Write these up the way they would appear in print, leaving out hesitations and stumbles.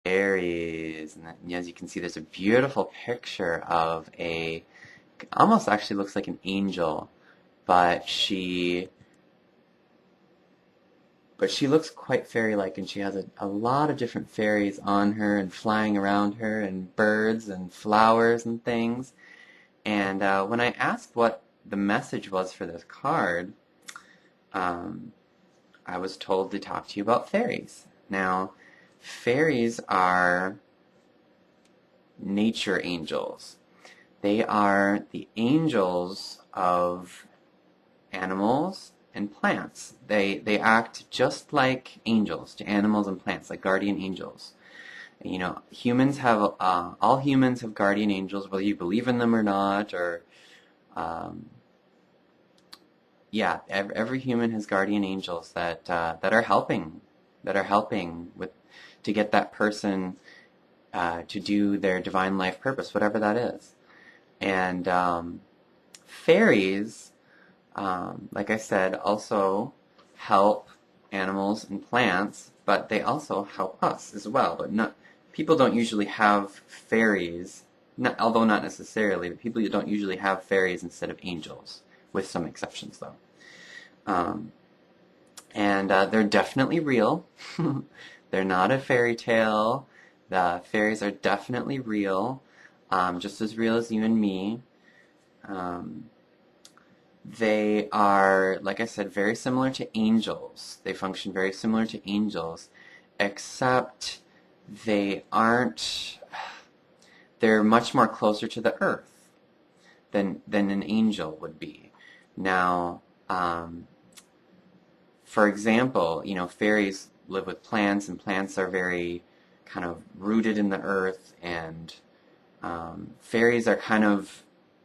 Fairies, and as you can see, there's a beautiful picture of almost actually looks like an angel, but she looks quite fairy-like, and she has a lot of different fairies on her and flying around her, and birds and flowers and things. And when I asked what the message was for this card, um, I was told to talk to you about fairies. Now, fairies are nature angels. They are the angels of animals and plants. They act just like angels to animals and plants, like guardian angels. You know, humans have all humans have guardian angels, whether you believe in them or not, or um, yeah, every human has guardian angels that are helping with to get that person to do their divine life purpose, whatever that is. And fairies, like I said, also help animals and plants, but they also help us as well. But not people don't usually have fairies, although not necessarily. But people don't usually have fairies instead of angels, with some exceptions though. Um, and they're definitely real. They're not a fairy tale. The fairies are definitely real, just as real as you and me. Um, they are, like I said, very similar to angels. They function very similar to angels, except they aren't. They're much more closer to the earth than an angel would be. Now, for example, you know, fairies live with plants, and plants are very kind of rooted in the earth, and fairies are kind of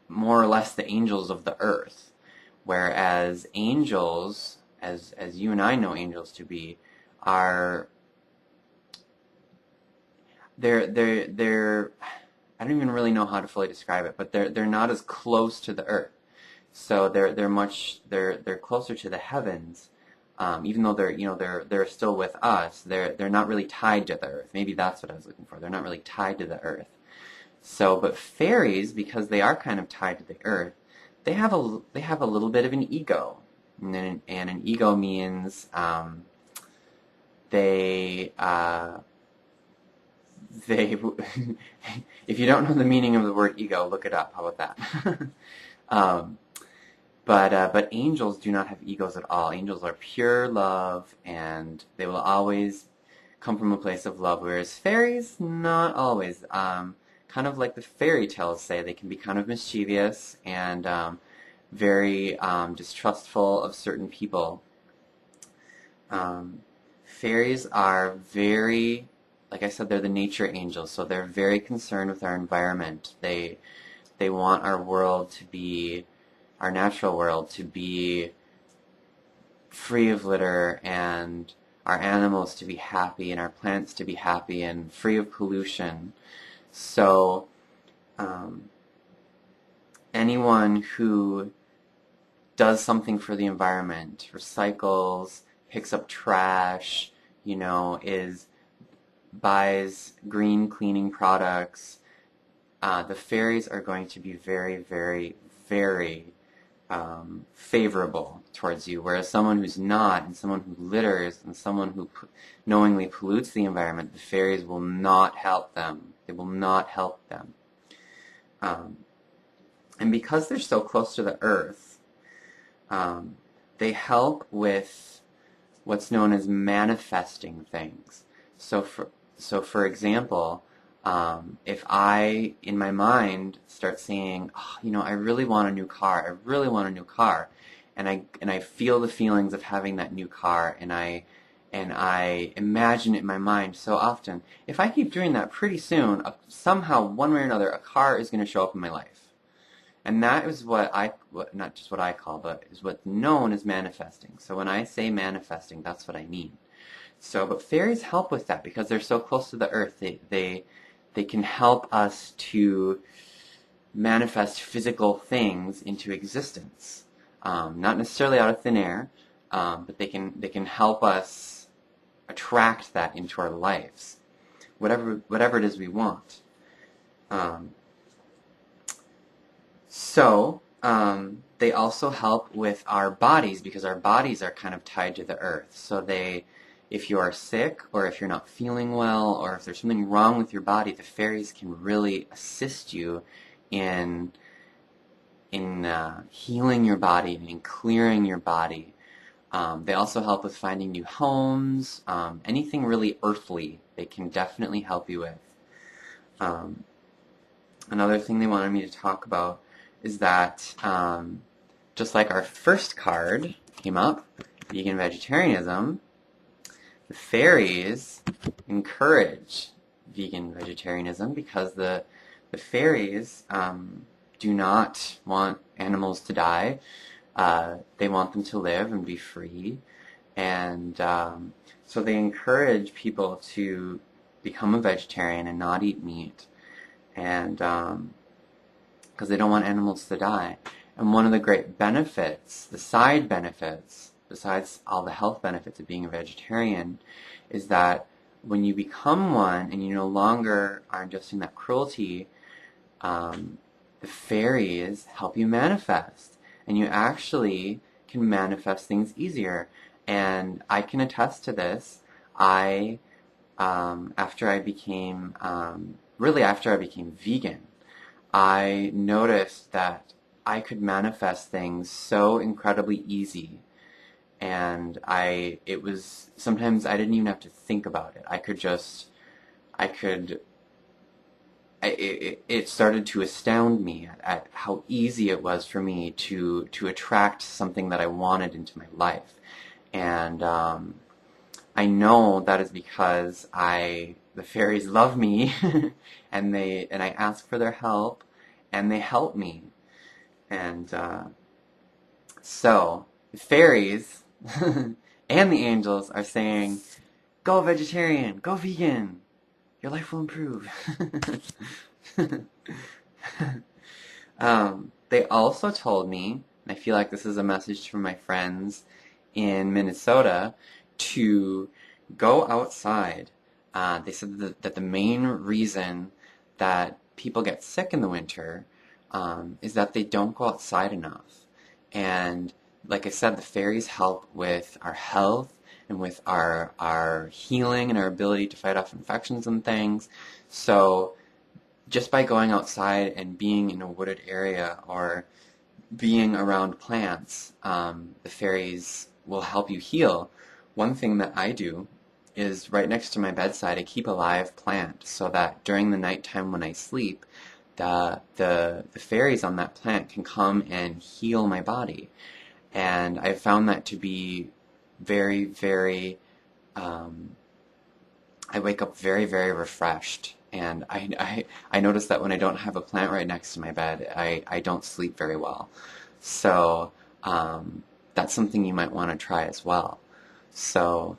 more or less the angels of the earth, whereas angels, as you and I know angels to be, are they're I don't even really know how to fully describe it, but they're not as close to the earth. So they're closer to the heavens, even though they're still with us. They're not really tied to the earth. Maybe that's what I was looking for. They're not really tied to the earth. So, but fairies, because they are kind of tied to the earth, they have a little bit of an ego, and an ego means they they if you don't know the meaning of the word ego, look it up. How about that? um, but angels do not have egos at all. Angels are pure love, and they will always come from a place of love, whereas fairies, not always. Kind of like the fairy tales say, they can be kind of mischievous and very distrustful of certain people. Fairies are very, like I said, they're the nature angels, so they're very concerned with our environment. They want our world to be, our natural world to be free of litter, and our animals to be happy, and our plants to be happy and free of pollution. So um, anyone who does something for the environment, recycles, picks up trash, you know, buys green cleaning products, the fairies are going to be very, very, very favorable towards you, whereas someone who's not, and someone who litters, and someone who knowingly pollutes the environment, the fairies will not help them. They will not help them. Um, and because they're so close to the earth, they help with what's known as manifesting things. So for example, if I, in my mind, start saying, oh, you know, I really want a new car, I really want a new car, and I feel the feelings of having that new car, and I imagine it in my mind so often, if I keep doing that, pretty soon, somehow, one way or another, a car is going to show up in my life. And that is not just what I call, but is what's known as manifesting. So when I say manifesting, that's what I mean. So, but fairies help with that because they're so close to the earth. They can help us to manifest physical things into existence. Not necessarily out of thin air, but they can help us attract that into our lives. whatever it is we want. Um, so they also help with our bodies because our bodies are kind of tied to the earth. So if you are sick or if you're not feeling well or if there's something wrong with your body, the fairies can really assist you in healing your body and in clearing your body. They also help with finding new homes, anything really earthly they can definitely help you with. Another thing they wanted me to talk about is that just like our first card came up, vegan vegetarianism, the fairies encourage vegan vegetarianism because the fairies do not want animals to die. They want them to live and be free. And so they encourage people to become a vegetarian and not eat meat. And because they don't want animals to die. And one of the great benefits, the side benefits, besides all the health benefits of being a vegetarian, is that when you become one and you no longer are ingesting that cruelty, the fairies help you manifest. And you actually can manifest things easier. And I can attest to this. After I became vegan, I noticed that I could manifest things so incredibly easy. And sometimes I didn't even have to think about it. It started to astound me at how easy it was for me to attract something that I wanted into my life. And I know that is because the fairies love me, and I ask for their help, and they help me. And so the fairies and the angels are saying, "Go vegetarian, go vegan. Your life will improve." They also told me, and I feel like this is a message from my friends in Minnesota, to go outside. They said that the main reason that people get sick in the winter is that they don't go outside enough. And like I said, the fairies help with our health and with our healing and our ability to fight off infections and things. So just by going outside and being in a wooded area or being around plants, the fairies will help you heal. One thing that I do is right next to my bedside, I keep a live plant so that during the nighttime when I sleep, the fairies on that plant can come and heal my body. And I found that to be very, very, I wake up very, very refreshed. And I notice that when I don't have a plant right next to my bed, I don't sleep very well. So that's something you might want to try as well. So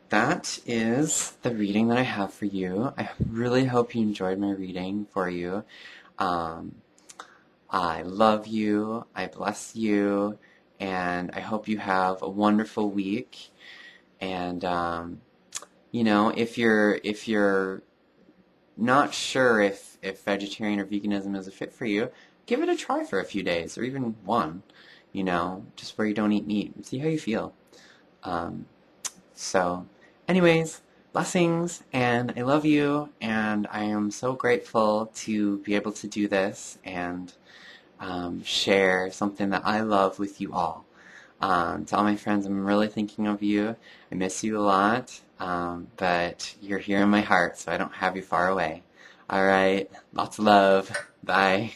that is the reading that I have for you. I really hope you enjoyed my reading for you. I love you, I bless you, and I hope you have a wonderful week. And if you're not sure if vegetarian or veganism is a fit for you, give it a try for a few days, or even one, just where you don't eat meat, and see how you feel. So, anyways, blessings, and I love you, and I am so grateful to be able to do this and share something that I love with you all. To all my friends, I'm really thinking of you. I miss you a lot, but you're here in my heart, so I don't have you far away. All right, lots of love. Bye.